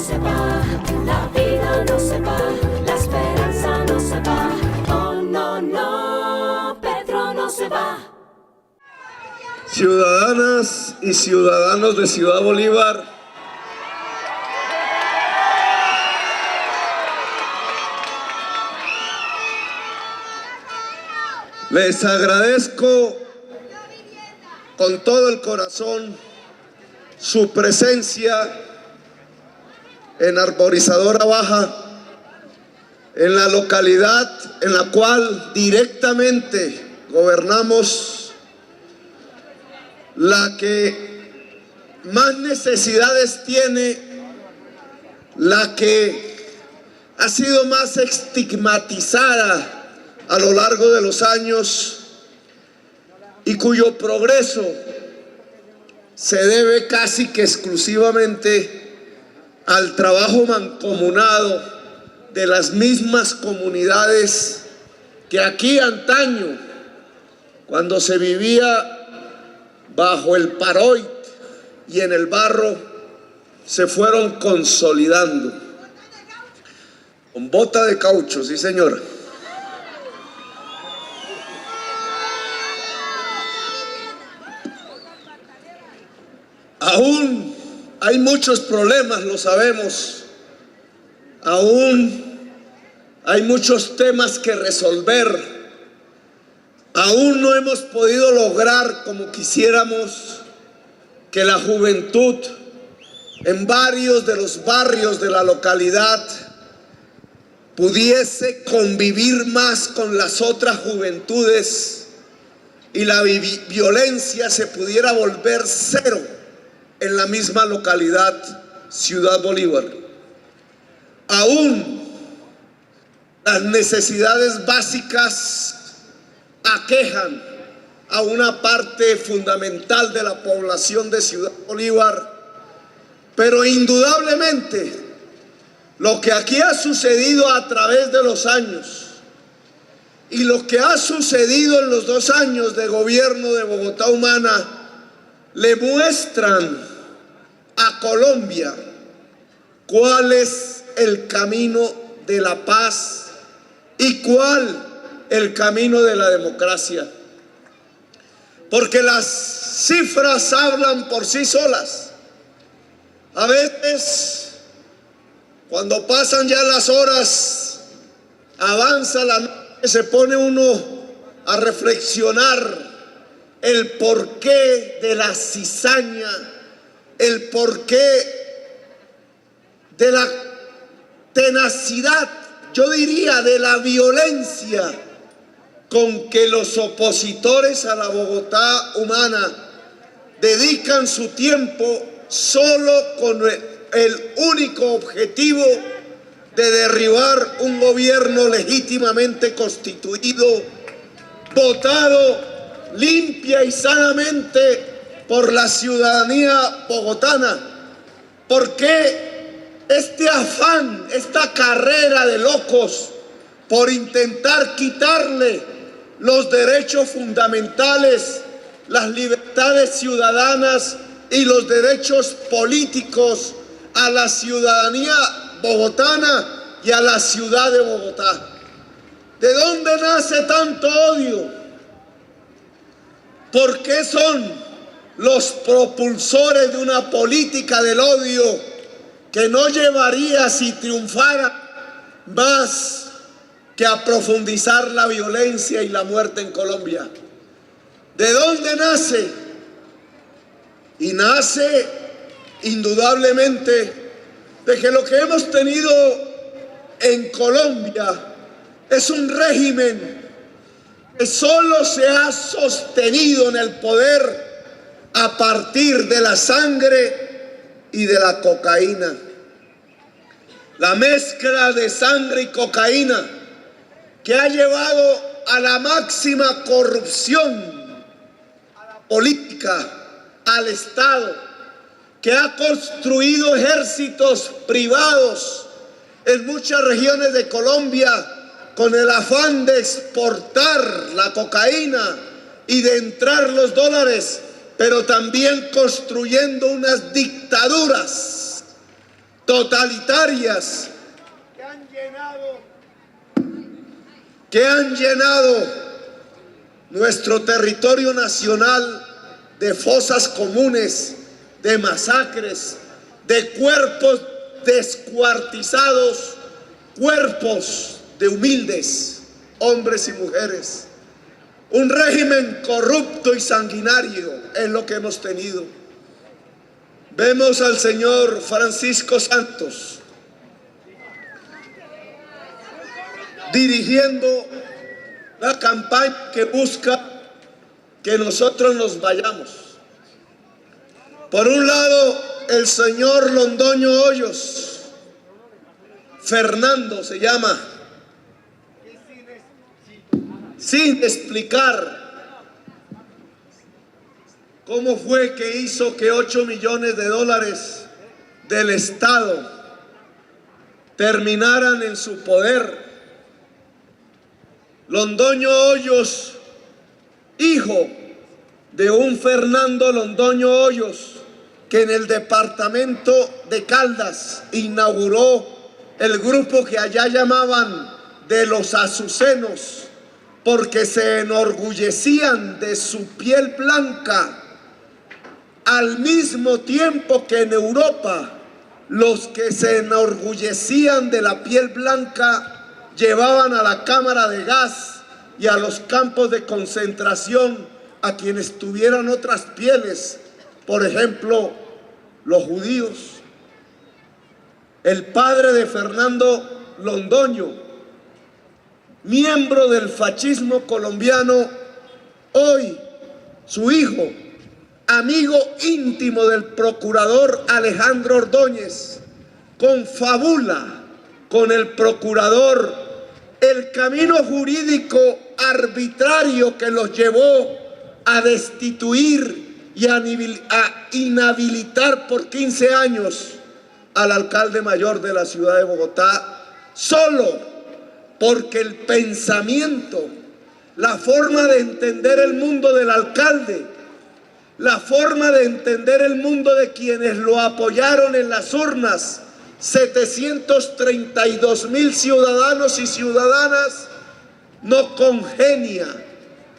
se va, la vida no se va, la esperanza no se va. Oh, no, no, Petro no se va. Ciudadanas y ciudadanos de Ciudad Bolívar, les agradezco con todo el corazón su presencia en Arborizadora Baja, en la localidad en la cual directamente gobernamos, la que más necesidades tiene, la que ha sido más estigmatizada a lo largo de los años y cuyo progreso se debe casi que exclusivamente al trabajo mancomunado de las mismas comunidades que aquí antaño, cuando se vivía bajo el paroit y en el barro, se fueron consolidando. Con bota de caucho, sí señora. Aún hay muchos problemas, lo sabemos. Aún hay muchos temas que resolver. Aún no hemos podido lograr como quisiéramos que la juventud en varios de los barrios de la localidad pudiese convivir más con las otras juventudes y la violencia se pudiera volver cero en la misma localidad, Ciudad Bolívar. Aún las necesidades básicas aquejan a una parte fundamental de la población de Ciudad Bolívar, pero indudablemente lo que aquí ha sucedido a través de los años y lo que ha sucedido en los 2 años de gobierno de Bogotá Humana le muestran a Colombia cuál es el camino de la paz y cuál el camino de la democracia, porque las cifras hablan por sí solas. A veces, cuando pasan ya las horas, avanza la noche, se pone uno a reflexionar el porqué de la cizaña, el porqué de la tenacidad, yo diría de la violencia con que los opositores a la Bogotá Humana dedican su tiempo solo con el único objetivo de derribar un gobierno legítimamente constituido, votado limpia y sanamente por la ciudadanía bogotana. ¿Por qué este afán, esta carrera de locos por intentar quitarle los derechos fundamentales, las libertades ciudadanas y los derechos políticos a la ciudadanía bogotana y a la ciudad de Bogotá? ¿De dónde nace tanto odio? ¿Por qué son los propulsores de una política del odio que no llevaría, si triunfara, más que a profundizar la violencia y la muerte en Colombia? ¿De dónde nace? Y nace indudablemente de que lo que hemos tenido en Colombia es un régimen que solo se ha sostenido en el poder a partir de la sangre y de la cocaína. La mezcla de sangre y cocaína que ha llevado a la máxima corrupción a la política, al Estado, que ha construido ejércitos privados en muchas regiones de Colombia con el afán de exportar la cocaína y de entrar los dólares, pero también construyendo unas dictaduras totalitarias que han llenado nuestro territorio nacional de fosas comunes, de masacres, de cuerpos descuartizados, cuerpos de humildes hombres y mujeres. Un régimen corrupto y sanguinario es lo que hemos tenido. Vemos al señor Francisco Santos dirigiendo la campaña que busca que nosotros nos vayamos. Por un lado, el señor Londoño Hoyos, Fernando se llama, sin explicar cómo fue que hizo que 8 millones de dólares del Estado terminaran en su poder. Londoño Hoyos, hijo de un Fernando Londoño Hoyos, que en el departamento de Caldas inauguró el grupo que allá llamaban de los azucenos, porque se enorgullecían de su piel blanca, al mismo tiempo que en Europa los que se enorgullecían de la piel blanca llevaban a la cámara de gas y a los campos de concentración a quienes tuvieran otras pieles, por ejemplo, los judíos. El padre de Fernando Londoño, miembro del fascismo colombiano, hoy su hijo, amigo íntimo del procurador Alejandro Ordóñez, confabula con el procurador el camino jurídico arbitrario que los llevó a destituir y a inhabilitar por 15 años al alcalde mayor de la ciudad de Bogotá, solo porque el pensamiento, la forma de entender el mundo del alcalde, la forma de entender el mundo de quienes lo apoyaron en las urnas, 732.000 ciudadanos y ciudadanas, no congenia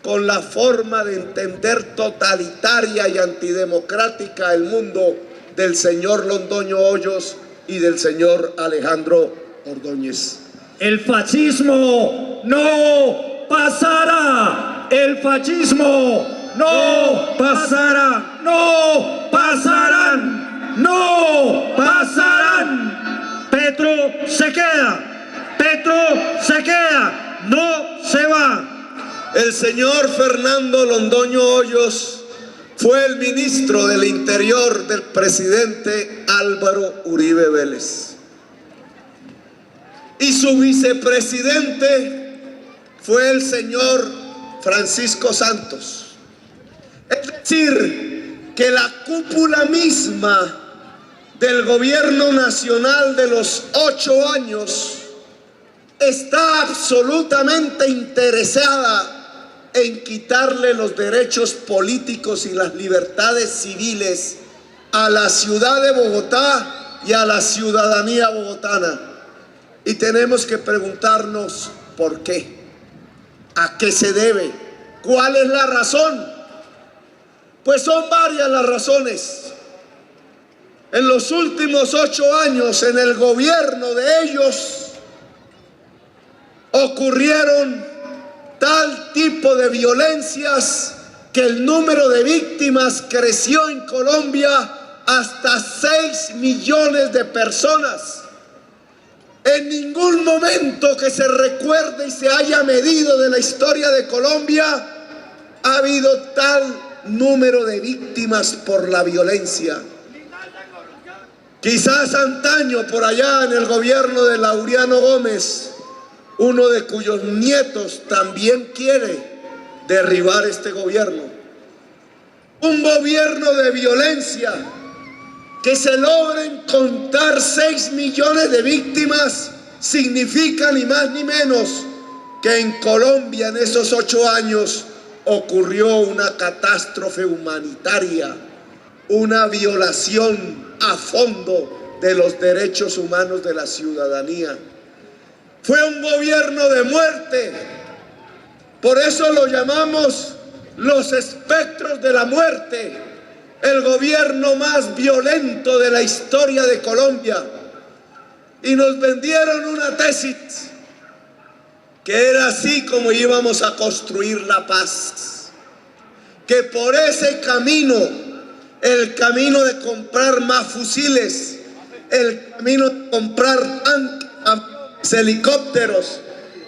con la forma de entender totalitaria y antidemocrática el mundo del señor Londoño Hoyos y del señor Alejandro Ordóñez. El fascismo no pasará, el fascismo no pasará, no pasarán, no pasarán. Petro se queda, Petro se queda, no se va. El señor Fernando Londoño Hoyos fue el ministro del Interior del presidente Álvaro Uribe Vélez. Y su vicepresidente fue el señor Francisco Santos. Es decir, que la cúpula misma del gobierno nacional de los 8 años está absolutamente interesada en quitarle los derechos políticos y las libertades civiles a la ciudad de Bogotá y a la ciudadanía bogotana. Y tenemos que preguntarnos por qué, a qué se debe, cuál es la razón. Pues son varias las razones. En los últimos 8 años, en el gobierno de ellos, ocurrieron tal tipo de violencias que el número de víctimas creció en Colombia hasta 6 millones de personas. En ningún momento que se recuerde y se haya medido de la historia de Colombia ha habido tal número de víctimas por la violencia. Quizás antaño, por allá en el gobierno de Laureano Gómez, uno de cuyos nietos también quiere derribar este gobierno. Un gobierno de violencia, que se logren contar 6 millones de víctimas, significa ni más ni menos que en Colombia en esos 8 años ocurrió una catástrofe humanitaria, una violación a fondo de los derechos humanos de la ciudadanía. Fue un gobierno de muerte. Por eso lo llamamos los espectros de la muerte, el gobierno más violento de la historia de Colombia. Y nos vendieron una tesis, que era así como íbamos a construir la paz. Que por ese camino, el camino de comprar más fusiles, el camino de comprar tanques, helicópteros,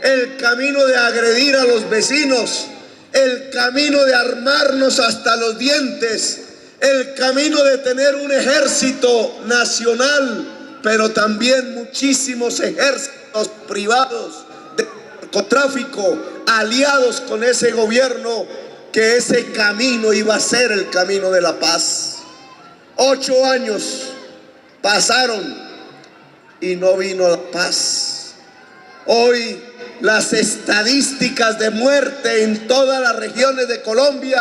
el camino de agredir a los vecinos, el camino de armarnos hasta los dientes, el camino de tener un ejército nacional, pero también muchísimos ejércitos privados de narcotráfico aliados con ese gobierno, que ese camino iba a ser el camino de la paz. 8 años pasaron y no vino la paz. Hoy las estadísticas de muerte en todas las regiones de Colombia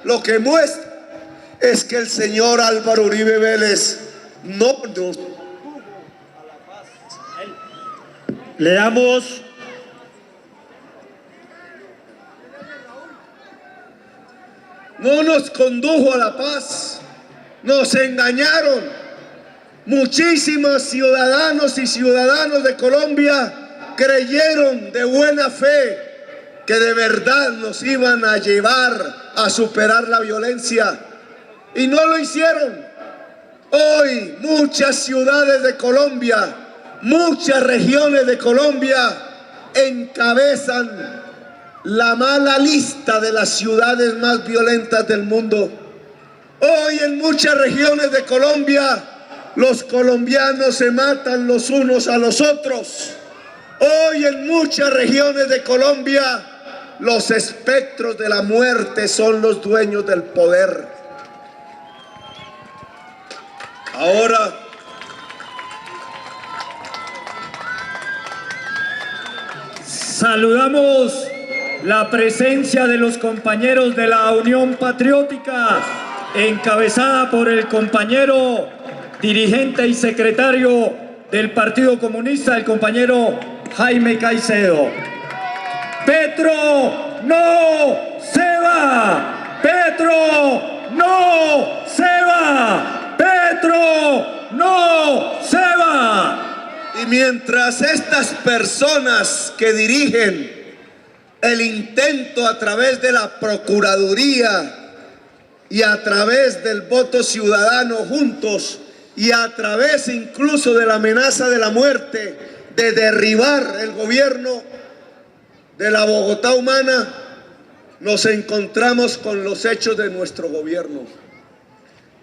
lo que muestran es que el señor Álvaro Uribe Vélez no nos... Leamos. No nos condujo a la paz, nos engañaron. Muchísimos ciudadanos y ciudadanos de Colombia creyeron de buena fe que de verdad nos iban a llevar a superar la violencia y no lo hicieron. Hoy muchas ciudades de Colombia, muchas regiones de Colombia encabezan la mala lista de las ciudades más violentas del mundo. Hoy en muchas regiones de Colombia los colombianos se matan los unos a los otros. Hoy en muchas regiones de Colombia los espectros de la muerte son los dueños del poder. Ahora saludamos la presencia de los compañeros de la Unión Patriótica, encabezada por el compañero dirigente y secretario del Partido Comunista, el compañero Jaime Caicedo. Petro no se va, Petro no se va, Petro no se va. y mientras estas personas que dirigen el intento a través de la Procuraduría y a través del voto ciudadano juntos y a través incluso de la amenaza de la muerte de derribar el gobierno de la Bogotá humana, nos encontramos con los hechos de nuestro gobierno.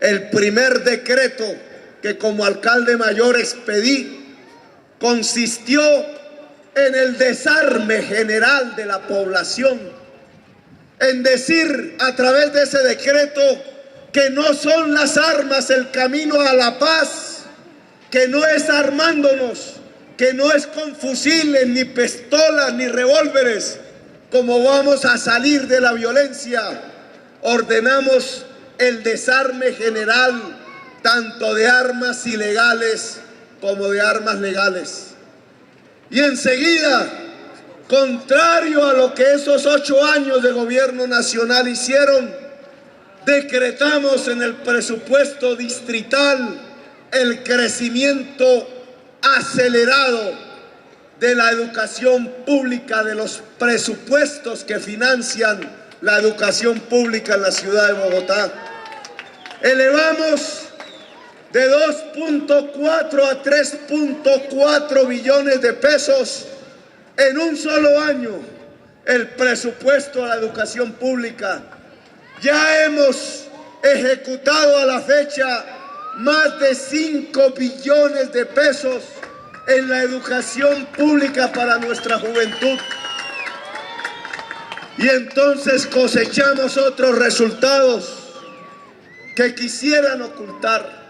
El primer decreto que como alcalde mayor expedí consistió en el desarme general de la población, en decir a través de ese decreto que no son las armas el camino a la paz, que no es armándonos, que no es con fusiles, ni pistolas, ni revólveres, como vamos a salir de la violencia. Ordenamos el desarme general, tanto de armas ilegales como de armas legales. Y enseguida, contrario a lo que esos 8 años de gobierno nacional hicieron, decretamos en el presupuesto distrital el crecimiento acelerado de la educación pública, de los presupuestos que financian la educación pública en la ciudad de Bogotá. Elevamos de 2.4 a 3.4 billones de pesos en un solo año el presupuesto a la educación pública. Ya hemos ejecutado a la fecha más de 5 billones de pesos en la educación pública para nuestra juventud. Y entonces cosechamos otros resultados que quisieran ocultar.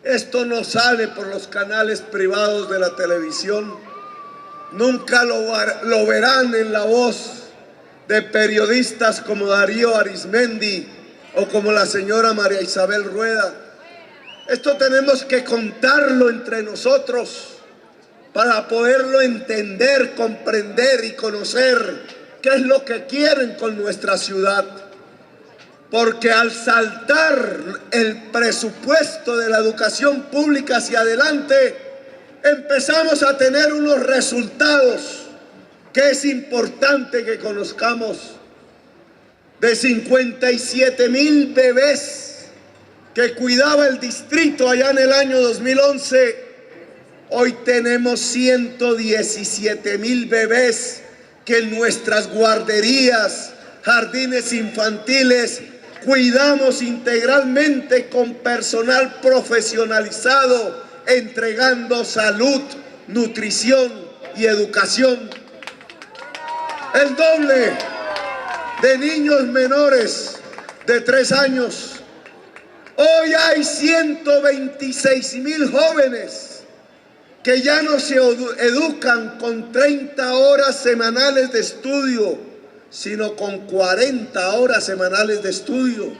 Esto no sale por los canales privados de la televisión. Nunca lo verán en la voz de periodistas como Darío Arizmendi o como la señora María Isabel Rueda. Esto tenemos que contarlo entre nosotros para poderlo entender, comprender y conocer qué es lo que quieren con nuestra ciudad. Porque al saltar el presupuesto de la educación pública hacia adelante, empezamos a tener unos resultados que es importante que conozcamos. De 57,000 bebés que cuidaba el distrito allá en el año 2011, hoy tenemos 117,000 bebés que en nuestras guarderías, jardines infantiles, cuidamos integralmente con personal profesionalizado, entregando salud, nutrición y educación. El doble de niños menores de 3 años. Hoy hay 126,000 jóvenes que ya no se educan con 30 horas semanales de estudio, sino con 40 horas semanales de estudio.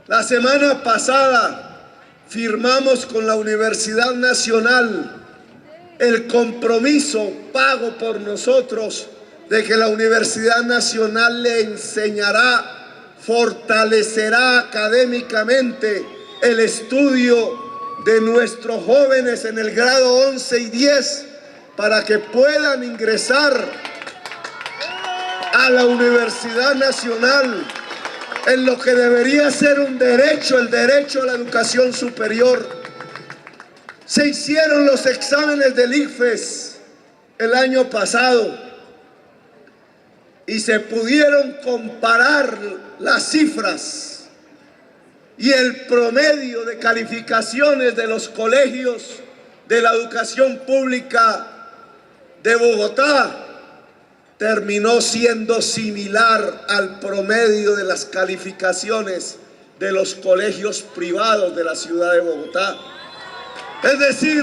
La semana pasada firmamos con la Universidad Nacional el compromiso pago por nosotros de que la Universidad Nacional le enseñará, fortalecerá académicamente el estudio de nuestros jóvenes en el grado 11 y 10 para que puedan ingresar a la Universidad Nacional en lo que debería ser un derecho, el derecho a la educación superior. Se hicieron los exámenes del ICFES el año pasado y se pudieron comparar las cifras y el promedio de calificaciones de los colegios de la educación pública de Bogotá terminó siendo similar al promedio de las calificaciones de los colegios privados de la ciudad de Bogotá. Es decir,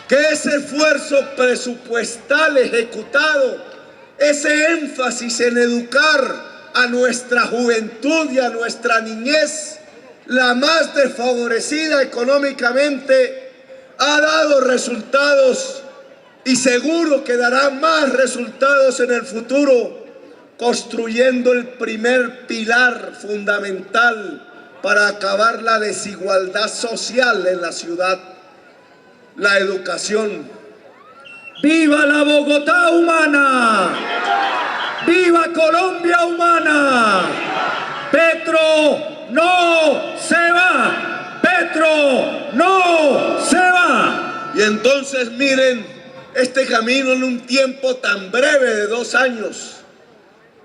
que ese esfuerzo presupuestal ejecutado, ese énfasis en educar a nuestra juventud y a nuestra niñez, la más desfavorecida económicamente, ha dado resultados y seguro que dará más resultados en el futuro, construyendo el primer pilar fundamental para acabar la desigualdad social en la ciudad, la educación. ¡Viva la Bogotá humana! ¡Viva Colombia humana! ¡Petro no se va! ¡Petro no se va! Y entonces miren este camino en un tiempo tan breve de 2 años.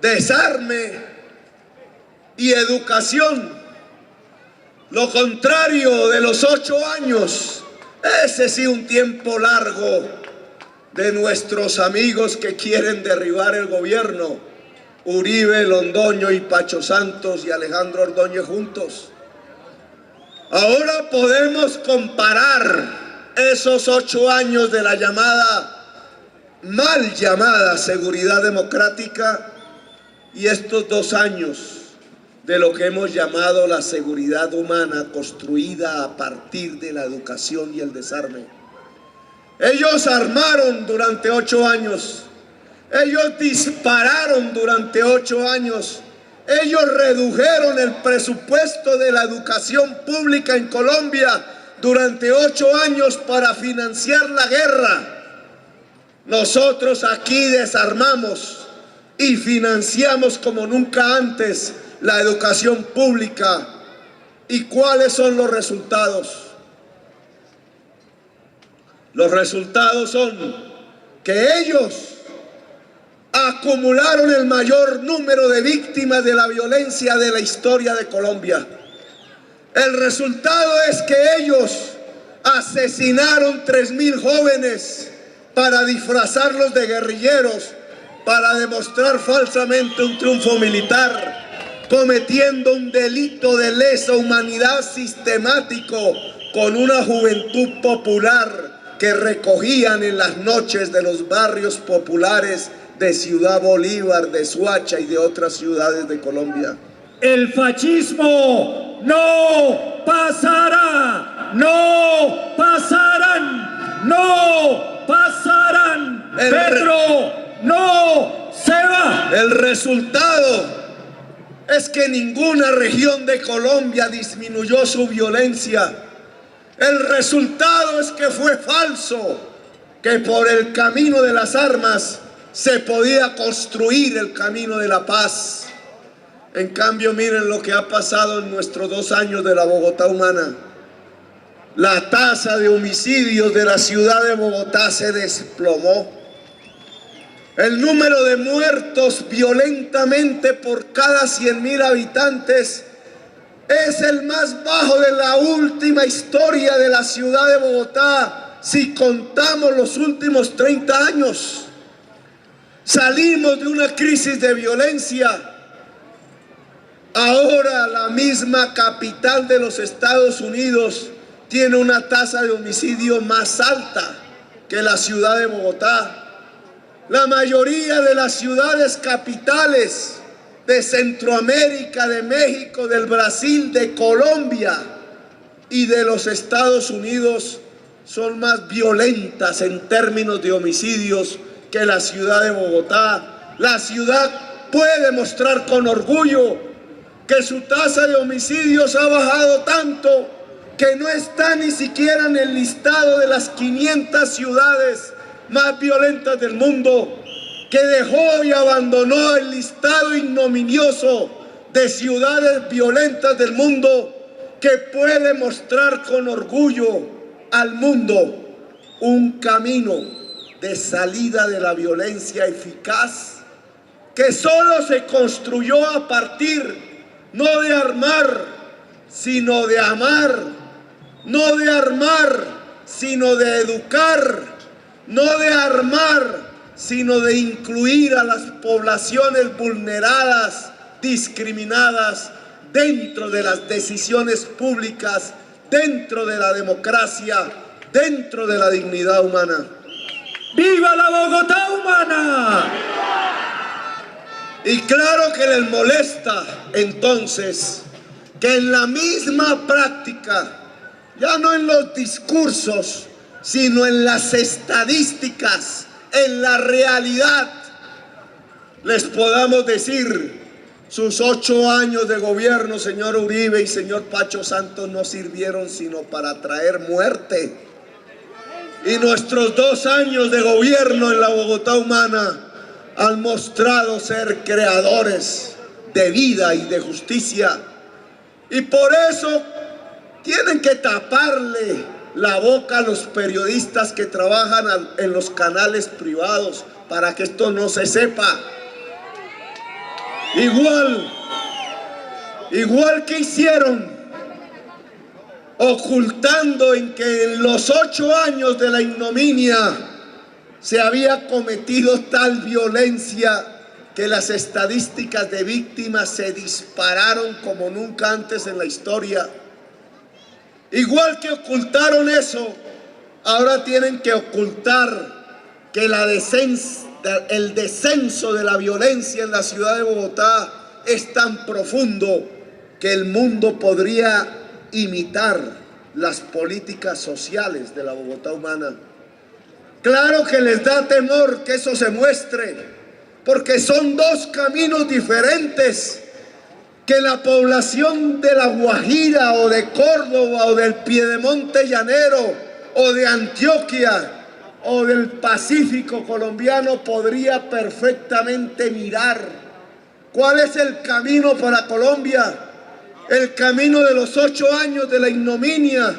Desarme y educación. Lo contrario de los 8 años. Ese sí un tiempo largo de nuestros amigos que quieren derribar el gobierno, Uribe, Londoño y Pacho Santos y Alejandro Ordóñez juntos. Ahora podemos comparar esos 8 años de la mal llamada seguridad democrática y estos 2 años de lo que hemos llamado la seguridad humana construida a partir de la educación y el desarme. Ellos armaron durante 8 años, ellos dispararon durante 8 años, ellos redujeron el presupuesto de la educación pública en Colombia durante 8 años para financiar la guerra. Nosotros aquí desarmamos y financiamos como nunca antes la educación pública. ¿Y cuáles son los resultados? Los resultados son que ellos acumularon el mayor número de víctimas de la violencia de la historia de Colombia. El resultado es que ellos asesinaron 3,000 jóvenes para disfrazarlos de guerrilleros, para demostrar falsamente un triunfo militar, cometiendo un delito de lesa humanidad sistemático con una juventud popular que recogían en las noches de los barrios populares de Ciudad Bolívar, de Soacha y de otras ciudades de Colombia. El fascismo no pasa. resultado es que ninguna región de Colombia disminuyó su violencia. El resultado es que fue falso, que por el camino de las armas se podía construir el camino de la paz. En cambio, miren lo que ha pasado en nuestros 2 años de la Bogotá humana. La tasa de homicidios de la ciudad de Bogotá se desplomó. El número de muertos violentamente por cada 100.000 habitantes es el más bajo de la última historia de la ciudad de Bogotá, si contamos los últimos 30 años. Salimos de una crisis de violencia. Ahora la misma capital de los Estados Unidos tiene una tasa de homicidio más alta que la ciudad de Bogotá. La mayoría de las ciudades capitales de Centroamérica, de México, del Brasil, de Colombia y de los Estados Unidos son más violentas en términos de homicidios que la ciudad de Bogotá. La ciudad puede mostrar con orgullo que su tasa de homicidios ha bajado tanto que no está ni siquiera en el listado de las 500 ciudades más violentas del mundo, que dejó y abandonó el listado ignominioso de ciudades violentas del mundo, que puede mostrar con orgullo al mundo un camino de salida de la violencia eficaz, que solo se construyó a partir no de armar, sino de amar, no de armar, sino de educar, no de armar, sino de incluir a las poblaciones vulneradas, discriminadas, dentro de las decisiones públicas, dentro de la democracia, dentro de la dignidad humana. ¡Viva la Bogotá humana! Y claro que les molesta entonces que en la misma práctica, ya no en los discursos, sino en las estadísticas, en la realidad, les podamos decir: sus 8 años de gobierno, señor Uribe y señor Pacho Santos, no sirvieron sino para traer muerte. Y nuestros 2 años de gobierno en la Bogotá humana han mostrado ser creadores de vida y de justicia. Y por eso tienen que taparle la boca a los periodistas que trabajan en los canales privados para que esto no se sepa. Igual que hicieron, ocultando en que en los 8 años de la ignominia se había cometido tal violencia que las estadísticas de víctimas se dispararon como nunca antes en la historia. Igual que ocultaron eso, ahora tienen que ocultar que el descenso de la violencia en la ciudad de Bogotá es tan profundo que el mundo podría imitar las políticas sociales de la Bogotá humana. Claro que les da temor que eso se muestre, porque son 2 caminos diferentes que la población de La Guajira o de Córdoba o del Piedemonte Llanero o de Antioquia o del Pacífico colombiano podría perfectamente mirar. ¿Cuál es el camino para Colombia? ¿El camino de los 8 años de la ignominia?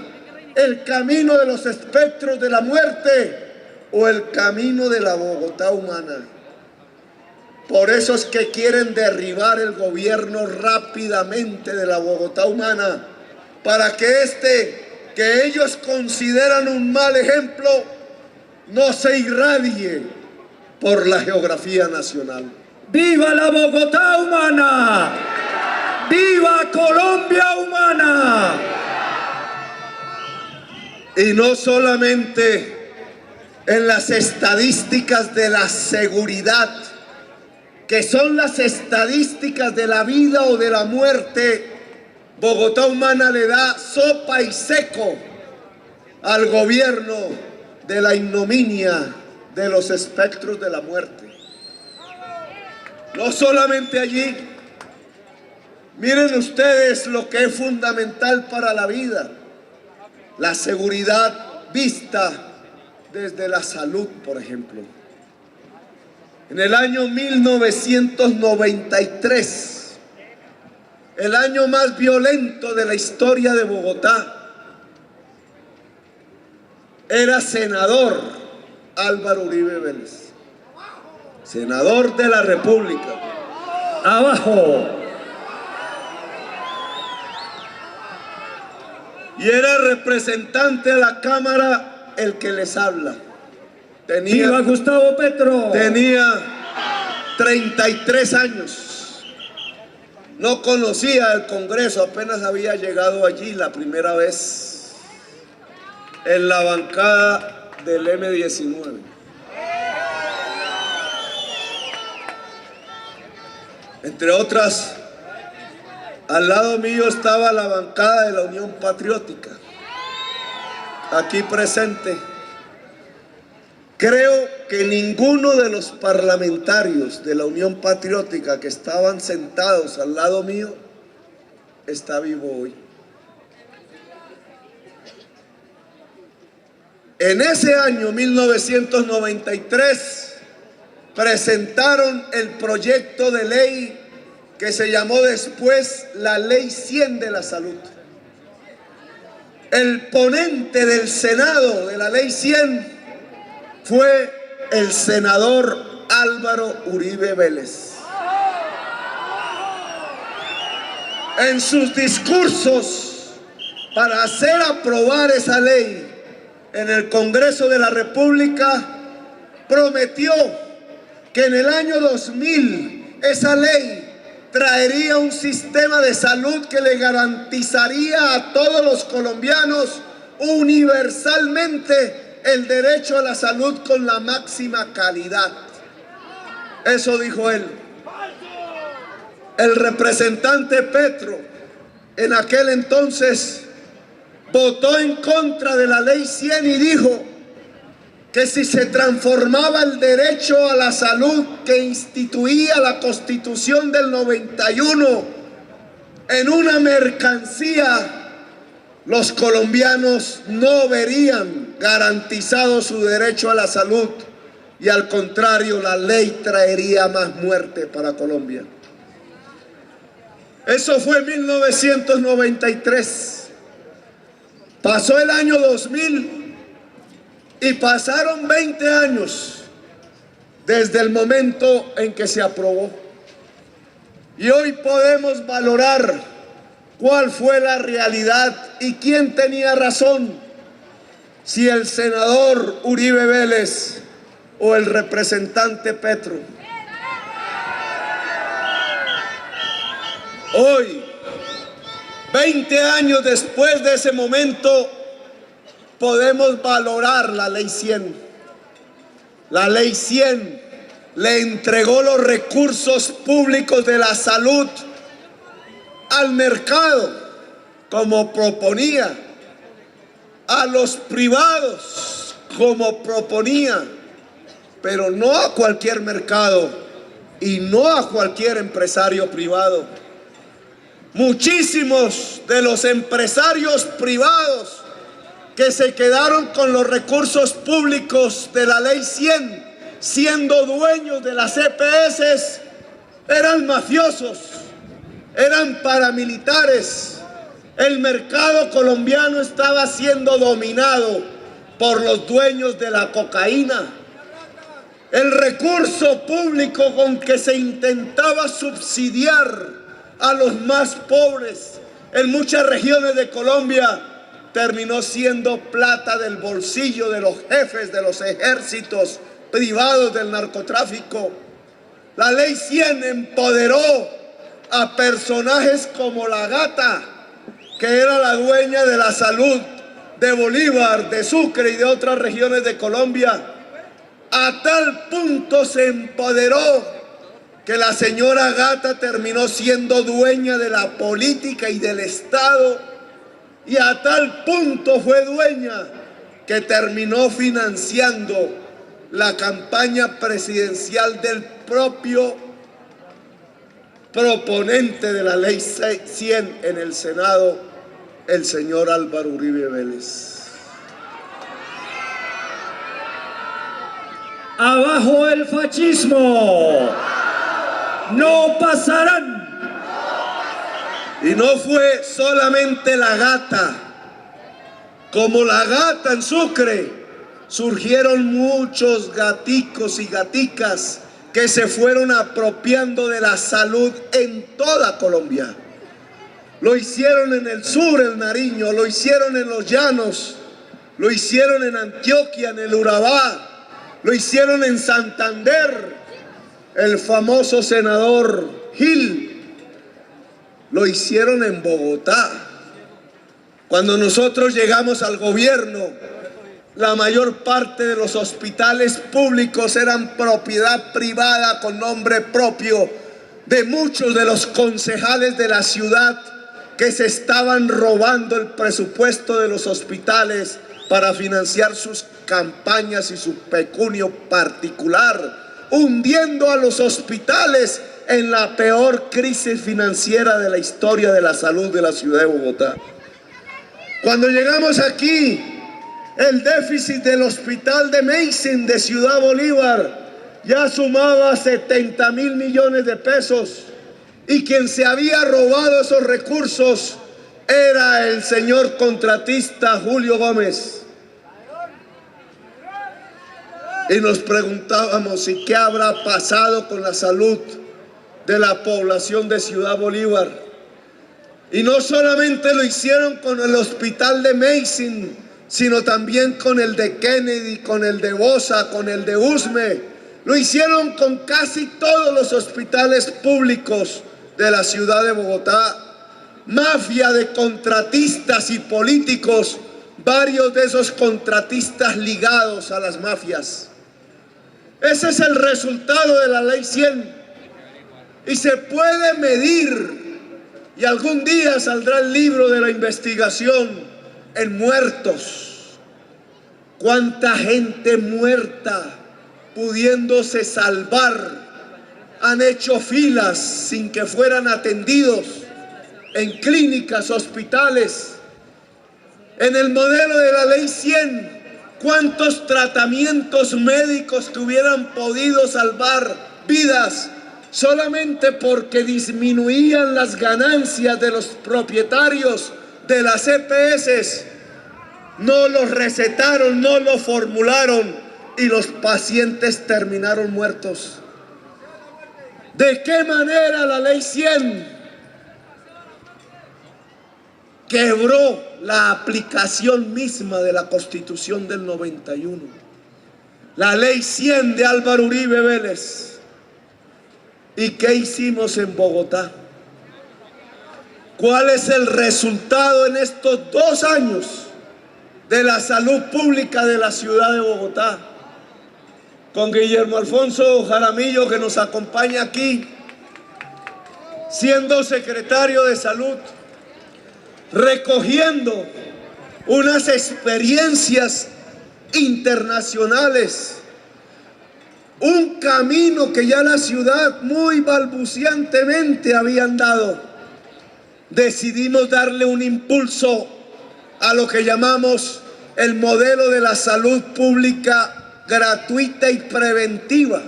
¿El camino de los espectros de la muerte? ¿O el camino de la Bogotá humana? Por eso es que quieren derribar el gobierno rápidamente de la Bogotá humana, para que ellos consideran un mal ejemplo, no se irradie por la geografía nacional. ¡Viva la Bogotá humana! ¡Viva Colombia humana! Y no solamente en las estadísticas de la seguridad, que son las estadísticas de la vida o de la muerte, Bogotá humana le da sopa y seco al gobierno de la ignominia, de los espectros de la muerte. No solamente allí, miren ustedes lo que es fundamental para la vida, la seguridad vista desde la salud, por ejemplo. En el año 1993, el año más violento de la historia de Bogotá, era senador Álvaro Uribe Vélez, senador de la República. Abajo. Y era representante de la Cámara el que les habla. ¡Viva Gustavo Petro! Tenía 33 años. No conocía el Congreso, apenas había llegado allí la primera vez en la bancada del M19. Entre otras, al lado mío estaba la bancada de la Unión Patriótica, aquí presente. Creo que ninguno de los parlamentarios de la Unión Patriótica que estaban sentados al lado mío está vivo hoy. En ese año 1993 presentaron el proyecto de ley que se llamó después la Ley 100 de la Salud. El ponente del Senado de la Ley 100 fue el senador Álvaro Uribe Vélez. En sus discursos para hacer aprobar esa ley en el Congreso de la República, prometió que en el año 2000 esa ley traería un sistema de salud que le garantizaría a todos los colombianos universalmente el derecho a la salud con la máxima calidad. Eso dijo él. El representante Petro en aquel entonces votó en contra de la Ley 100 y dijo que si se transformaba el derecho a la salud que instituía la Constitución del 91 en una mercancía, los colombianos no verían garantizado su derecho a la salud y al contrario, la ley traería más muerte para Colombia. Eso fue en 1993. Pasó el año 2000 y pasaron 20 años desde el momento en que se aprobó. Y hoy podemos valorar cuál fue la realidad y quién tenía razón, si el senador Uribe Vélez o el representante Petro. Hoy, 20 años después de ese momento, podemos valorar la Ley 100. La Ley 100 le entregó los recursos públicos de la salud al mercado, como proponía, a los privados, como proponía, pero no a cualquier mercado y no a cualquier empresario privado. Muchísimos de los empresarios privados que se quedaron con los recursos públicos de la Ley 100, siendo dueños de las EPS, eran mafiosos, eran paramilitares. El mercado colombiano estaba siendo dominado por los dueños de la cocaína. El recurso público con que se intentaba subsidiar a los más pobres en muchas regiones de Colombia terminó siendo plata del bolsillo de los jefes de los ejércitos privados del narcotráfico. La Ley 100 empoderó a personajes como la Gata, que era la dueña de la salud de Bolívar, de Sucre y de otras regiones de Colombia. A tal punto se empoderó que la señora Gata terminó siendo dueña de la política y del Estado, y a tal punto fue dueña que terminó financiando la campaña presidencial del propio proponente de la ley 100 en el Senado, el señor Álvaro Uribe Vélez. Abajo el fascismo. No pasarán. Y no fue solamente la gata. Como la gata en Sucre, surgieron muchos gaticos y gaticas que se fueron apropiando de la salud en toda Colombia. Lo hicieron en el sur, en Nariño, lo hicieron en los llanos, lo hicieron en Antioquia, en el Urabá, lo hicieron en Santander, el famoso senador Gil, lo hicieron en Bogotá. Cuando nosotros llegamos al gobierno, la mayor parte de los hospitales públicos eran propiedad privada con nombre propio de muchos de los concejales de la ciudad que se estaban robando el presupuesto de los hospitales para financiar sus campañas y su pecunio particular, hundiendo a los hospitales en la peor crisis financiera de la historia de la salud de la ciudad de Bogotá. Cuando llegamos aquí, el déficit del hospital de Medicine de Ciudad Bolívar ya sumaba 70.000 millones de pesos, y quien se había robado esos recursos era el señor contratista Julio Gómez. Y nos preguntábamos, ¿y qué habrá pasado con la salud de la población de Ciudad Bolívar? Y no solamente lo hicieron con el hospital de Medicine, sino también con el de Kennedy, con el de Bosa, con el de Usme. Lo hicieron con casi todos los hospitales públicos de la ciudad de Bogotá. Mafia de contratistas y políticos, varios de esos contratistas ligados a las mafias. Ese es el resultado de la ley 100. Y se puede medir, y algún día saldrá el libro de la investigación en muertos. ¿Cuánta gente muerta pudiéndose salvar han hecho filas sin que fueran atendidos en clínicas, hospitales? En el modelo de la ley 100, ¿cuántos tratamientos médicos que hubieran podido salvar vidas solamente porque disminuían las ganancias de los propietarios de las EPS? No los recetaron, no los formularon y los pacientes terminaron muertos. ¿De qué manera la ley 100 quebró la aplicación misma de la Constitución del 91? La ley 100 de Álvaro Uribe Vélez. ¿Y qué hicimos en Bogotá? ¿Cuál es el resultado en estos 2 años de la salud pública de la ciudad de Bogotá? Con Guillermo Alfonso Jaramillo, que nos acompaña aquí, siendo secretario de Salud, recogiendo unas experiencias internacionales, un camino que ya la ciudad muy balbuciantemente había andado. Decidimos darle un impulso a lo que llamamos el modelo de la salud pública gratuita y preventiva,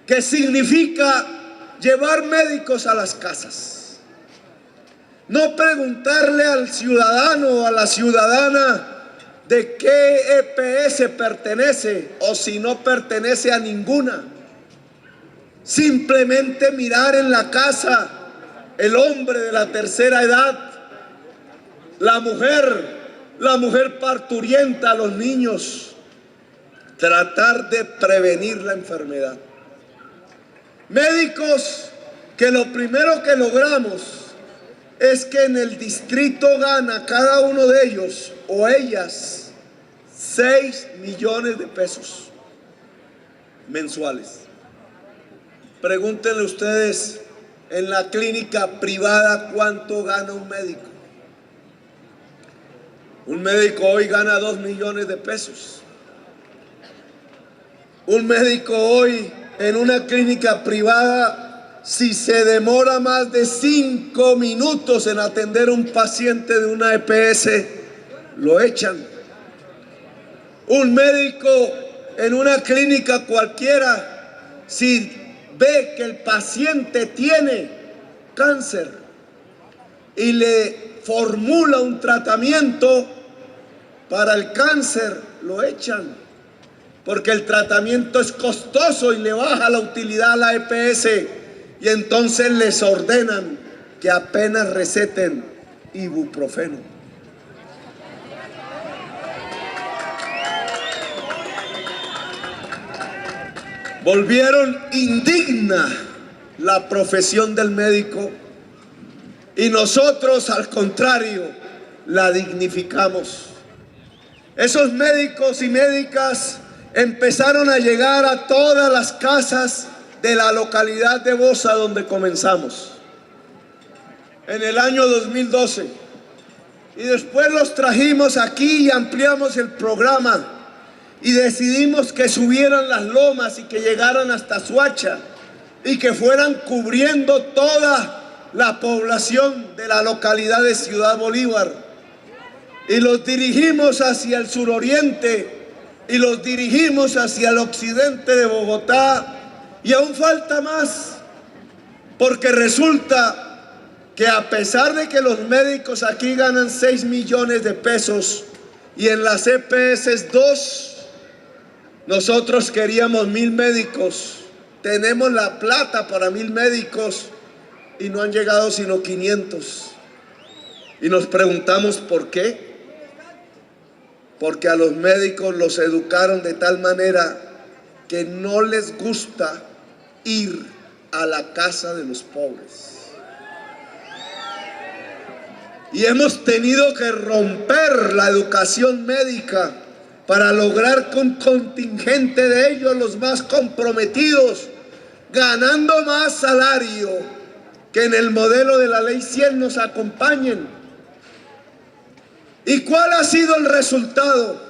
que significa llevar médicos a las casas. No preguntarle al ciudadano o a la ciudadana de qué EPS pertenece o si no pertenece a ninguna. Simplemente mirar en la casa el hombre de la tercera edad, la mujer parturienta, los niños. Tratar de prevenir la enfermedad. Médicos que lo primero que logramos es que en el distrito gana cada uno de ellos o ellas 6 millones de pesos mensuales. Pregúntenle ustedes en la clínica privada cuánto gana un médico. Un médico hoy gana 2 millones de pesos. Un médico hoy en una clínica privada si se demora más de 5 minutos en atender a un paciente de una EPS, lo echan. Un médico en una clínica cualquiera, si ve que el paciente tiene cáncer y le formula un tratamiento para el cáncer, lo echan, porque el tratamiento es costoso y le baja la utilidad a la EPS, y entonces les ordenan que apenas receten ibuprofeno. Volvieron indigna la profesión del médico, y nosotros, al contrario, la dignificamos. Esos médicos y médicas empezaron a llegar a todas las casas de la localidad de Bosa, donde comenzamos en el año 2012, y después los trajimos aquí y ampliamos el programa y decidimos que subieran las lomas y que llegaran hasta Suacha y que fueran cubriendo toda la población de la localidad de Ciudad Bolívar, y los dirigimos hacia el suroriente y los dirigimos hacia el occidente de Bogotá. Y aún falta más, porque resulta que a pesar de que los médicos aquí ganan 6 millones de pesos y en las EPS 2, nosotros queríamos 1000 médicos, tenemos la plata para 1000 médicos y no han llegado sino 500. Y nos preguntamos por qué. Porque a los médicos los educaron de tal manera que no les gusta ir a la casa de los pobres. Y hemos tenido que romper la educación médica para lograr que un contingente de ellos, los más comprometidos, ganando más salario que en el modelo de la Ley 100, nos acompañen. ¿Y cuál ha sido el resultado?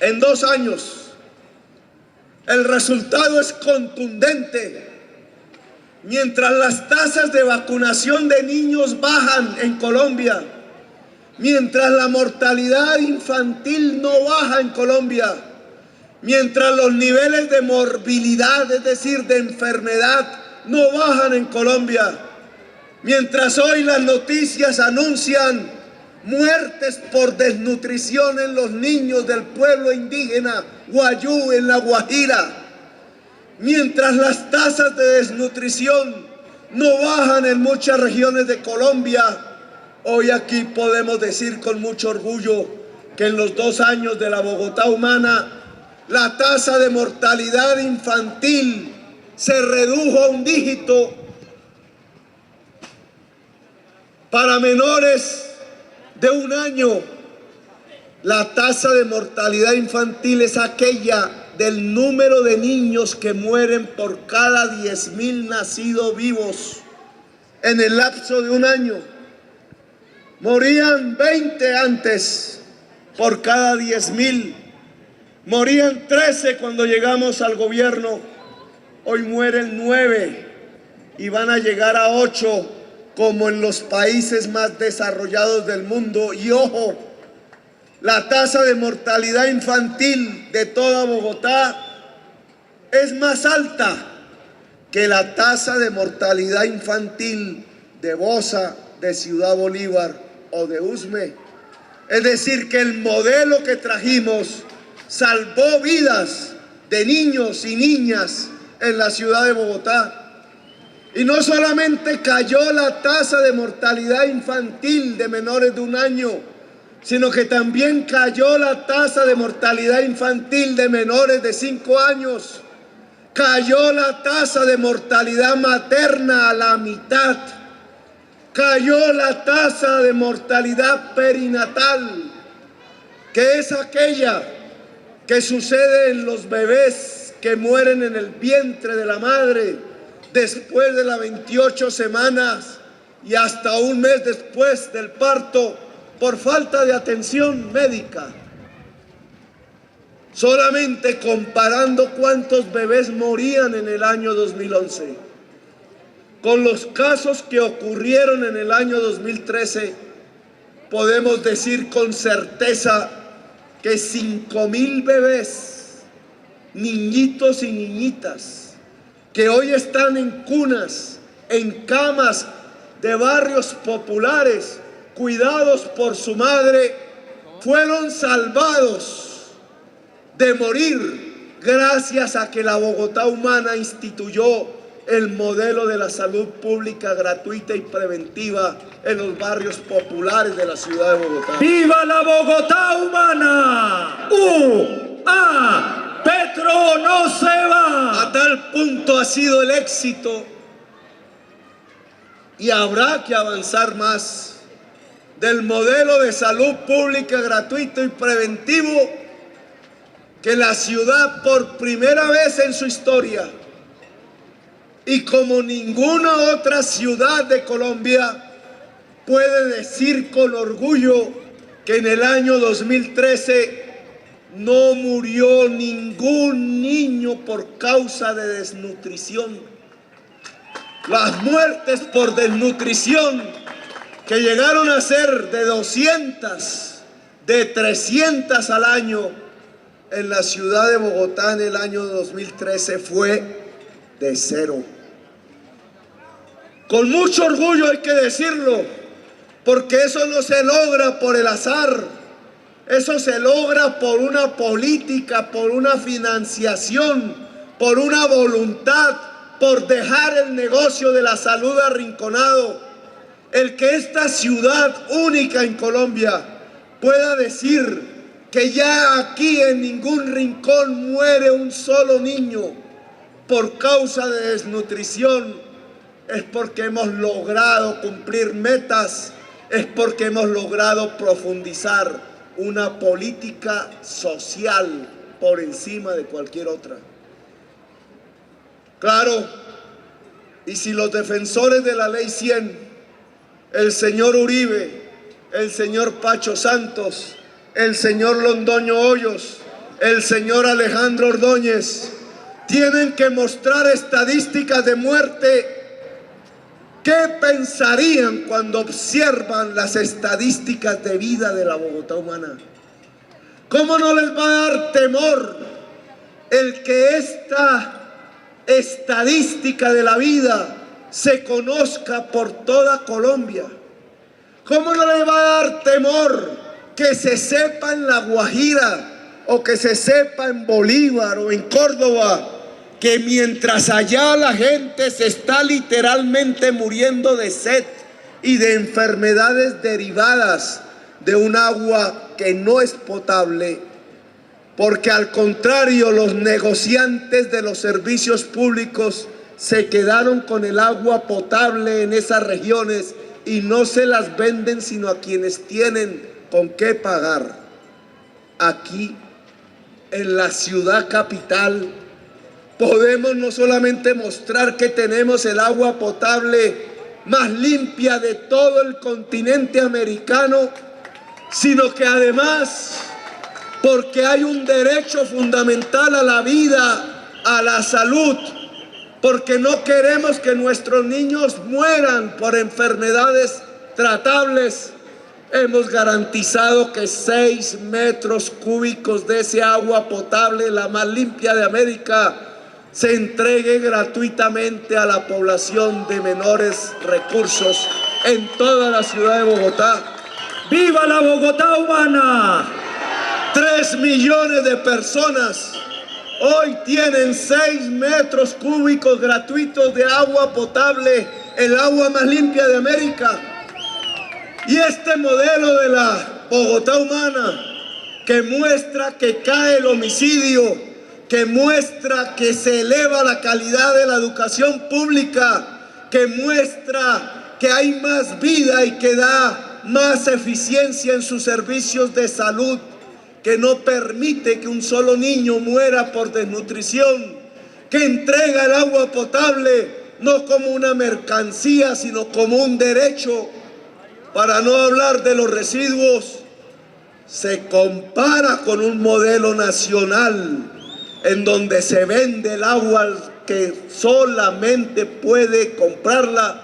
En 2 años, el resultado es contundente. Mientras las tasas de vacunación de niños bajan en Colombia, mientras la mortalidad infantil no baja en Colombia, mientras los niveles de morbilidad, es decir, de enfermedad, no bajan en Colombia, mientras hoy las noticias anuncian muertes por desnutrición en los niños del pueblo indígena Guayú en La Guajira, mientras las tasas de desnutrición no bajan en muchas regiones de Colombia, hoy aquí podemos decir con mucho orgullo que en los 2 años de la Bogotá humana, la tasa de mortalidad infantil se redujo a 1 dígito. Para menores de 1 año, la tasa de mortalidad infantil es aquella del número de niños que mueren por cada 10.000 nacidos vivos. En el lapso de 1 año, morían 20 antes por cada 10.000. Morían 13 cuando llegamos al gobierno. Hoy mueren 9 y van a llegar a 8 como en los países más desarrollados del mundo. Y ojo, la tasa de mortalidad infantil de toda Bogotá es más alta que la tasa de mortalidad infantil de Bosa, de Ciudad Bolívar o de Usme. Es decir, que el modelo que trajimos salvó vidas de niños y niñas en la ciudad de Bogotá. Y no solamente cayó la tasa de mortalidad infantil de menores de 1 año, sino que también cayó la tasa de mortalidad infantil de menores de 5 años. Cayó la tasa de mortalidad materna a la mitad. Cayó la tasa de mortalidad perinatal, que es aquella que sucede en los bebés que mueren en el vientre de la madre después de las 28 semanas y hasta 1 mes después del parto por falta de atención médica. Solamente comparando cuántos bebés morían en el año 2011 con los casos que ocurrieron en el año 2013, podemos decir con certeza que 5.000 bebés, niñitos y niñitas, que hoy están en cunas, en camas de barrios populares, cuidados por su madre, fueron salvados de morir gracias a que la Bogotá Humana instituyó el modelo de la salud pública gratuita y preventiva en los barrios populares de la ciudad de Bogotá. ¡Viva la Bogotá Humana! Petro no se va. A tal punto ha sido el éxito, y habrá que avanzar más, del modelo de salud pública gratuito y preventivo, que la ciudad por primera vez en su historia, y como ninguna otra ciudad de Colombia, puede decir con orgullo que en el año 2013 no murió ningún niño por causa de desnutrición. Las muertes por desnutrición, que llegaron a ser de 200, de 300 al año en la ciudad de Bogotá en el año 2013, fue de 0. Con mucho orgullo hay que decirlo, porque eso no se logra por el azar, eso se logra por una política, por una financiación, por una voluntad, por dejar el negocio de la salud arrinconado. El que esta ciudad única en Colombia pueda decir que ya aquí en ningún rincón muere un solo niño por causa de desnutrición, es porque hemos logrado cumplir metas, es porque hemos logrado profundizar una política social por encima de cualquier otra. Claro, y si los defensores de la Ley 100, el señor Uribe, el señor Pacho Santos, el señor Londoño Hoyos, el señor Alejandro Ordóñez, tienen que mostrar estadísticas de muerte, ¿qué pensarían cuando observan las estadísticas de vida de la Bogotá Humana? ¿Cómo no les va a dar temor el que esta estadística de la vida se conozca por toda Colombia? ¿Cómo no les va a dar temor que se sepa en La Guajira, o que se sepa en Bolívar o en Córdoba, que mientras allá la gente se está literalmente muriendo de sed y de enfermedades derivadas de un agua que no es potable, porque al contrario los negociantes de los servicios públicos se quedaron con el agua potable en esas regiones y no se las venden sino a quienes tienen con qué pagar? Aquí en la ciudad capital podemos no solamente mostrar que tenemos el agua potable más limpia de todo el continente americano, sino que además, porque hay un derecho fundamental a la vida, a la salud, porque no queremos que nuestros niños mueran por enfermedades tratables, hemos garantizado que 6 metros cúbicos de ese agua potable, la más limpia de América, se entregue gratuitamente a la población de menores recursos en toda la ciudad de Bogotá. ¡Viva la Bogotá Humana! 3 millones de personas hoy tienen 6 metros cúbicos gratuitos de agua potable, el agua más limpia de América. Y este modelo de la Bogotá Humana, que muestra que cae el homicidio, que muestra que se eleva la calidad de la educación pública, que muestra que hay más vida y que da más eficiencia en sus servicios de salud, que no permite que un solo niño muera por desnutrición, que entrega el agua potable no como una mercancía, sino como un derecho, para no hablar de los residuos. se compara con un modelo nacional en donde se vende el agua al que solamente puede comprarla,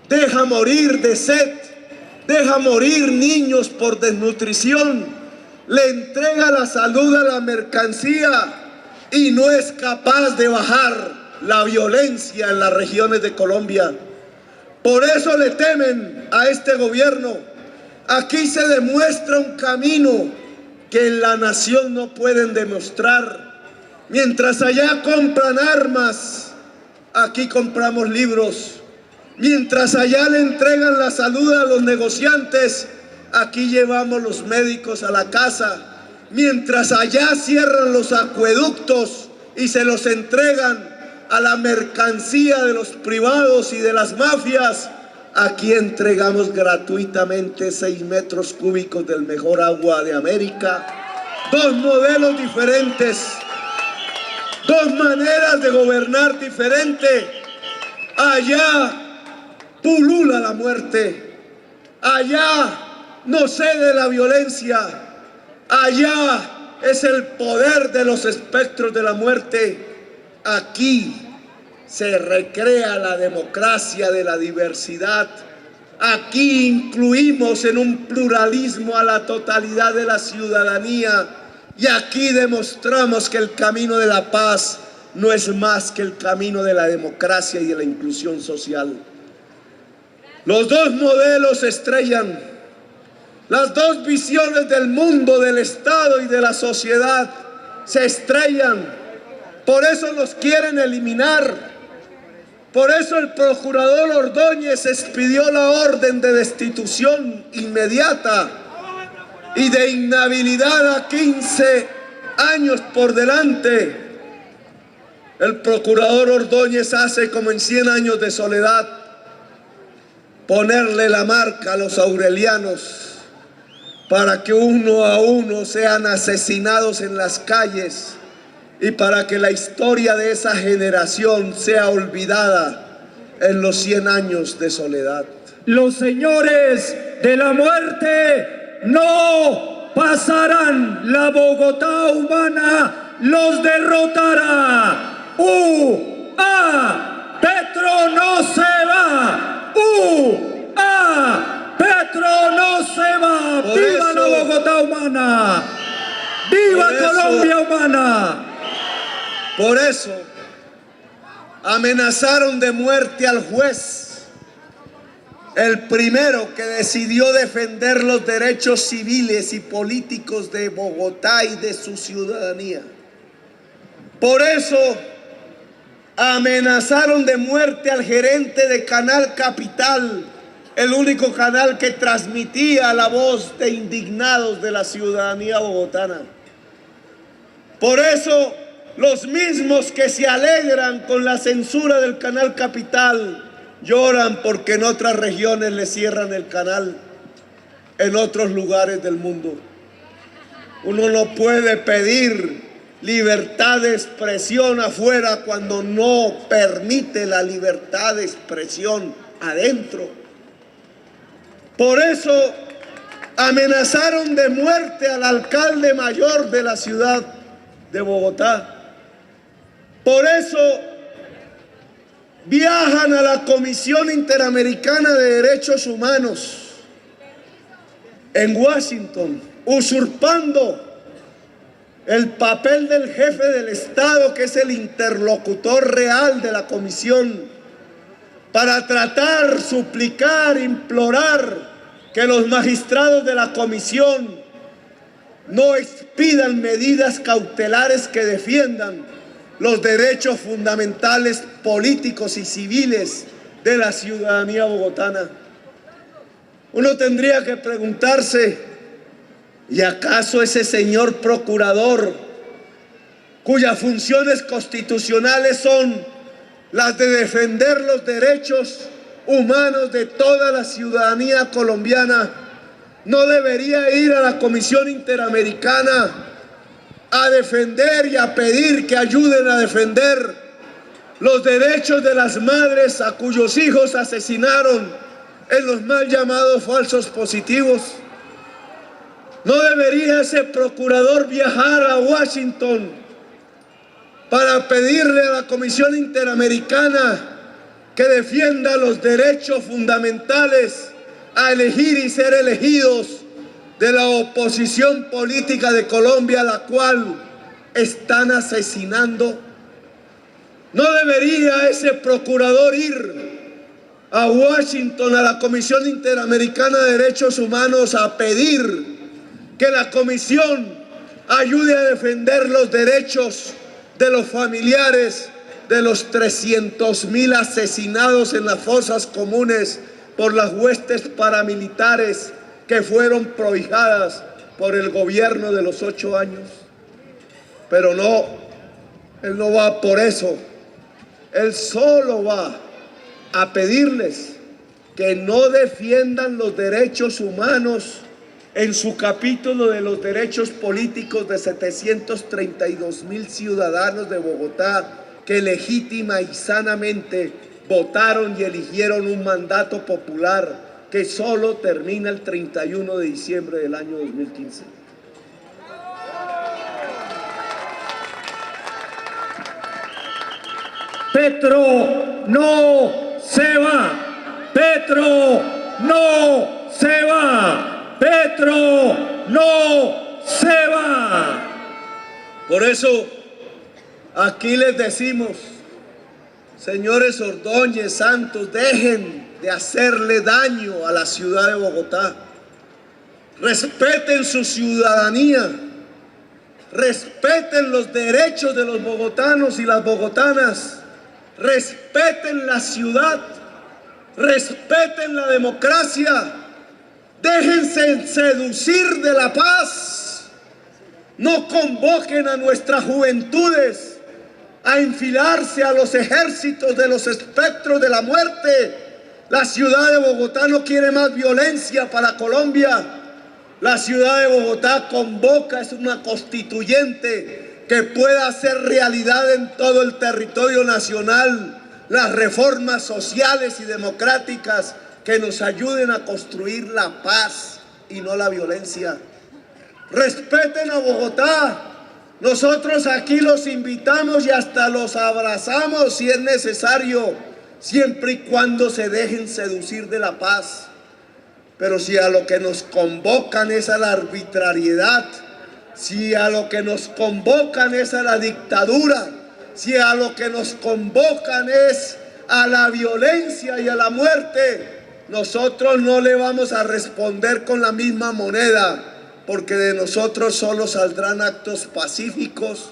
deja morir de sed, deja morir niños por desnutrición, le entrega la salud a la mercancía y no es capaz de bajar la violencia en las regiones de Colombia. Por eso le temen a este gobierno. Aquí se demuestra un camino que en la nación no pueden demostrar. Mientras allá compran armas, aquí compramos libros. Mientras allá le entregan la salud a los negociantes, aquí llevamos los médicos a la casa. Mientras allá cierran los acueductos y se los entregan a la mercancía de los privados y de las mafias, aquí entregamos gratuitamente 6 metros cúbicos del mejor agua de América. Dos modelos diferentes, dos maneras de gobernar diferentes. Allá pulula la muerte, allá no cede la violencia, allá es el poder de los espectros de la muerte. Aquí se recrea la democracia de la diversidad. Aquí incluimos en un pluralismo a la totalidad de la ciudadanía. Y aquí demostramos que el camino de la paz no es más que el camino de la democracia y de la inclusión social. Los dos modelos se estrellan. Las dos visiones del mundo, del Estado y de la sociedad se estrellan. Por eso los quieren eliminar. Por eso el procurador Ordóñez expidió la orden de destitución inmediata y de inhabilidad a 15 años por delante. El procurador Ordóñez hace como en 100 años de soledad ponerle la marca a los aurelianos para que uno a uno sean asesinados en las calles y para que la historia de esa generación sea olvidada en los 100 años de soledad. Los señores de la muerte no pasarán. La Bogotá humana los derrotará. Petro no se va. Petro no se va. Por ¡Viva eso, la Bogotá humana! ¡Viva Colombia humana! Por eso amenazaron de muerte al juez, el primero que decidió defender los derechos civiles y políticos de Bogotá y de su ciudadanía. Por eso amenazaron de muerte al gerente de Canal Capital, el único canal que transmitía la voz de indignados de la ciudadanía bogotana. Por eso los mismos que se alegran con la censura del Canal Capital lloran porque en otras regiones le cierran el canal, en otros lugares del mundo. Uno no puede pedir libertad de expresión afuera cuando no permite la libertad de expresión adentro. Por eso amenazaron de muerte al alcalde mayor de la ciudad de Bogotá. Por eso viajan a la Comisión Interamericana de Derechos Humanos en Washington, usurpando el papel del jefe del Estado, que es el interlocutor real de la comisión, para tratar, suplicar, implorar que los magistrados de la comisión no expidan medidas cautelares que defiendan los derechos fundamentales políticos y civiles de la ciudadanía bogotana. Uno tendría que preguntarse, ¿y acaso ese señor procurador, cuyas funciones constitucionales son las de defender los derechos humanos de toda la ciudadanía colombiana, no debería ir a la Comisión Interamericana a defender y a pedir que ayuden a defender los derechos de las madres a cuyos hijos asesinaron en los mal llamados falsos positivos? ¿No debería ese procurador viajar a Washington para pedirle a la Comisión Interamericana que defienda los derechos fundamentales a elegir y ser elegidos de la oposición política de Colombia, la cual están asesinando? ¿No debería ese procurador ir a Washington, a la Comisión Interamericana de Derechos Humanos, a pedir que la comisión ayude a defender los derechos de los familiares de los 300.000 asesinados en las fosas comunes por las huestes paramilitares que fueron prohijadas por el gobierno de los 8 años? Pero no, él no va por eso. Él solo va a pedirles que no defiendan los derechos humanos en su capítulo de los derechos políticos de 732.000 ciudadanos de Bogotá que legítima y sanamente votaron y eligieron un mandato popular que solo termina el 31 de diciembre del año 2015. Petro no se va. Petro no se va. Petro no se va. Por eso aquí les decimos, señores Ordóñez, Santos, dejen de hacerle daño a la ciudad de Bogotá. Respeten su ciudadanía. Respeten los derechos de los bogotanos y las bogotanas. Respeten la ciudad. Respeten la democracia. Déjense seducir de la paz. No convoquen a nuestras juventudes a enfilarse a los ejércitos de los espectros de la muerte. La ciudad de Bogotá no quiere más violencia para Colombia. La ciudad de Bogotá convoca, es una constituyente que pueda hacer realidad en todo el territorio nacional las reformas sociales y democráticas que nos ayuden a construir la paz y no la violencia. Respeten a Bogotá. Nosotros aquí los invitamos y hasta los abrazamos si es necesario, siempre y cuando se dejen seducir de la paz. Pero si a lo que nos convocan es a la arbitrariedad, si a lo que nos convocan es a la dictadura, si a lo que nos convocan es a la violencia y a la muerte, nosotros no le vamos a responder con la misma moneda, porque de nosotros solo saldrán actos pacíficos,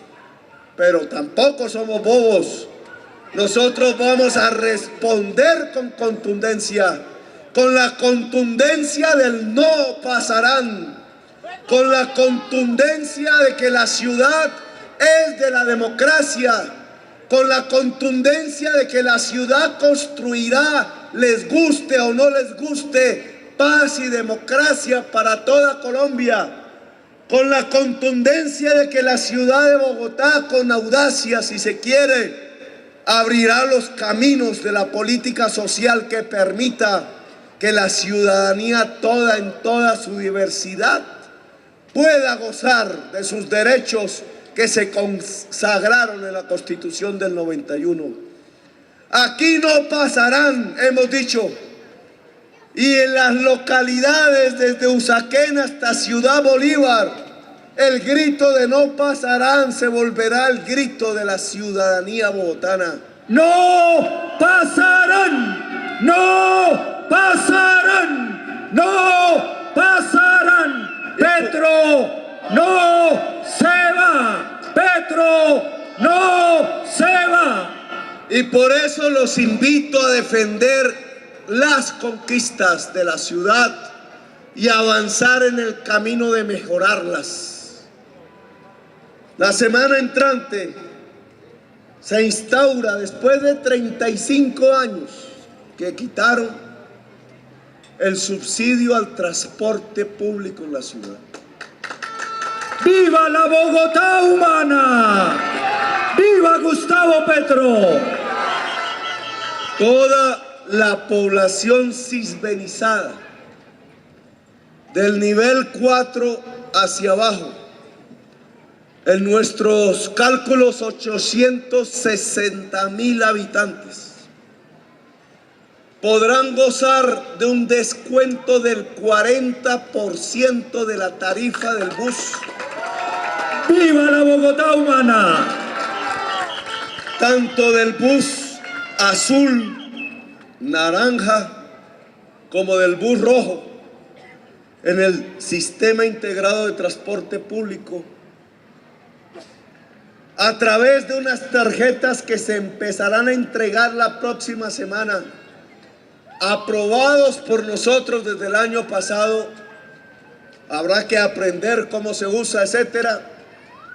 pero tampoco somos bobos. Nosotros vamos a responder con contundencia, con la contundencia del no pasarán, con la contundencia de que la ciudad es de la democracia, con la contundencia de que la ciudad construirá, les guste o no les guste, paz y democracia para toda Colombia, con la contundencia de que la ciudad de Bogotá, con audacia si se quiere, abrirá los caminos de la política social que permita que la ciudadanía toda en toda su diversidad pueda gozar de sus derechos que se consagraron en la Constitución del 91. Aquí no pasarán, hemos dicho, y en las localidades desde Usaquén hasta Ciudad Bolívar, el grito de no pasarán se volverá el grito de la ciudadanía bogotana. ¡No pasarán! ¡No pasarán! ¡No pasarán! ¡Petro no se va! ¡Petro no se va! Y por eso los invito a defender las conquistas de la ciudad y avanzar en el camino de mejorarlas. La semana entrante se instaura, después de 35 años que quitaron el subsidio al transporte público en la ciudad. ¡Viva la Bogotá humana! ¡Viva Gustavo Petro! Toda la población cisbenizada del nivel 4 hacia abajo. En nuestros cálculos, 860,000 habitantes podrán gozar de un descuento del 40% de la tarifa del bus. ¡Viva la Bogotá humana! Tanto del bus azul, naranja, como del bus rojo, en el sistema integrado de transporte público, a través de unas tarjetas que se empezarán a entregar la próxima semana, aprobados por nosotros desde el año pasado. Habrá que aprender cómo se usa, etcétera,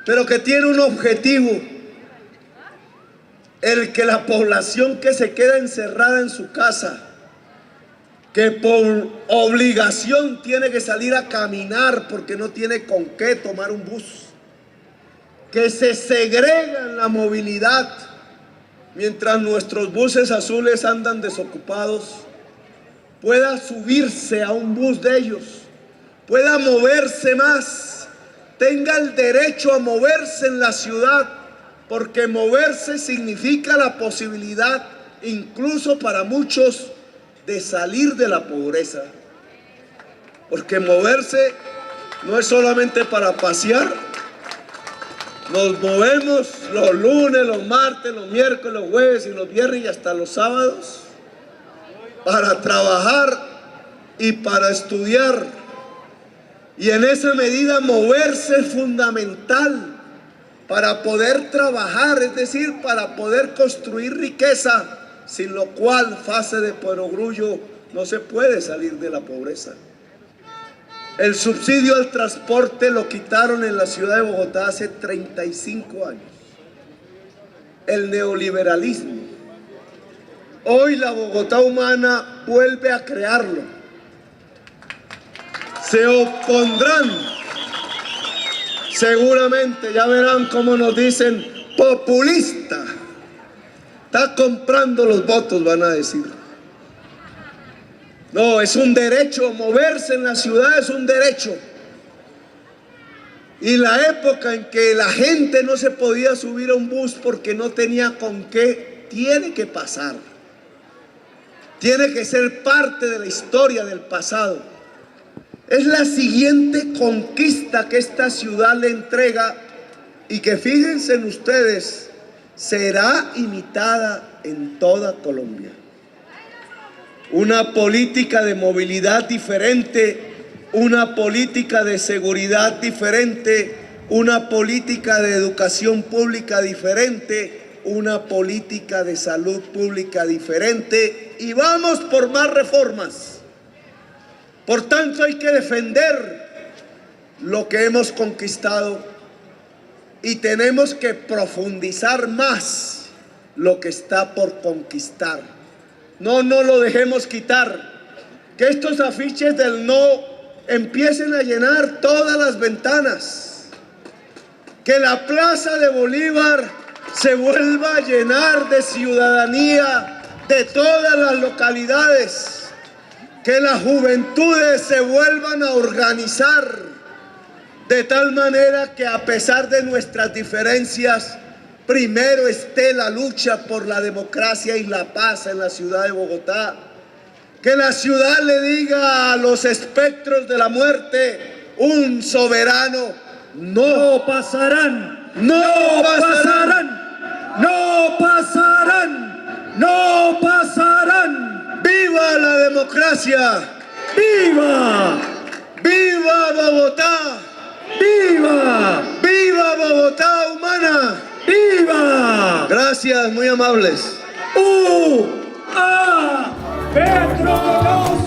pero que tiene un objetivo: el que la población que se queda encerrada en su casa, que por obligación tiene que salir a caminar porque no tiene con qué tomar un bus, que se segrega en la movilidad mientras nuestros buses azules andan desocupados, pueda subirse a un bus de ellos, pueda moverse más, tenga el derecho a moverse en la ciudad, porque moverse significa la posibilidad, incluso para muchos, de salir de la pobreza. Porque moverse no es solamente para pasear. Nos movemos los lunes, los martes, los miércoles, los jueves y los viernes y hasta los sábados para trabajar y para estudiar. Y en esa medida moverse es fundamental para poder trabajar, es decir, para poder construir riqueza, sin lo cual, fase de perogrullo, no se puede salir de la pobreza. El subsidio al transporte lo quitaron en la ciudad de Bogotá hace 35 años. El neoliberalismo. Hoy la Bogotá humana vuelve a crearlo. Se opondrán, seguramente, ya verán cómo nos dicen, populista. Está comprando los votos, van a decir. No, es un derecho, moverse en la ciudad es un derecho. Y la época en que la gente no se podía subir a un bus porque no tenía con qué, tiene que pasar. Tiene que ser parte de la historia del pasado. Es la siguiente conquista que esta ciudad le entrega y que, fíjense en ustedes, será imitada en toda Colombia. Una política de movilidad diferente, una política de seguridad diferente, una política de educación pública diferente, una política de salud pública diferente, y vamos por más reformas. Por tanto, hay que defender lo que hemos conquistado y tenemos que profundizar más lo que está por conquistar. No lo dejemos quitar. Que estos afiches del no empiecen a llenar todas las ventanas. Que la Plaza de Bolívar se vuelva a llenar de ciudadanía de todas las localidades. Que las juventudes se vuelvan a organizar de tal manera que, a pesar de nuestras diferencias, primero esté la lucha por la democracia y la paz en la ciudad de Bogotá. Que la ciudad le diga a los espectros de la muerte, un soberano, no pasarán, no pasarán, no pasarán, no pasarán. ¡Viva la democracia! ¡Viva! ¡Viva Bogotá! ¡Viva! ¡Viva Bogotá humana! ¡Viva! Gracias, muy amables. Petro no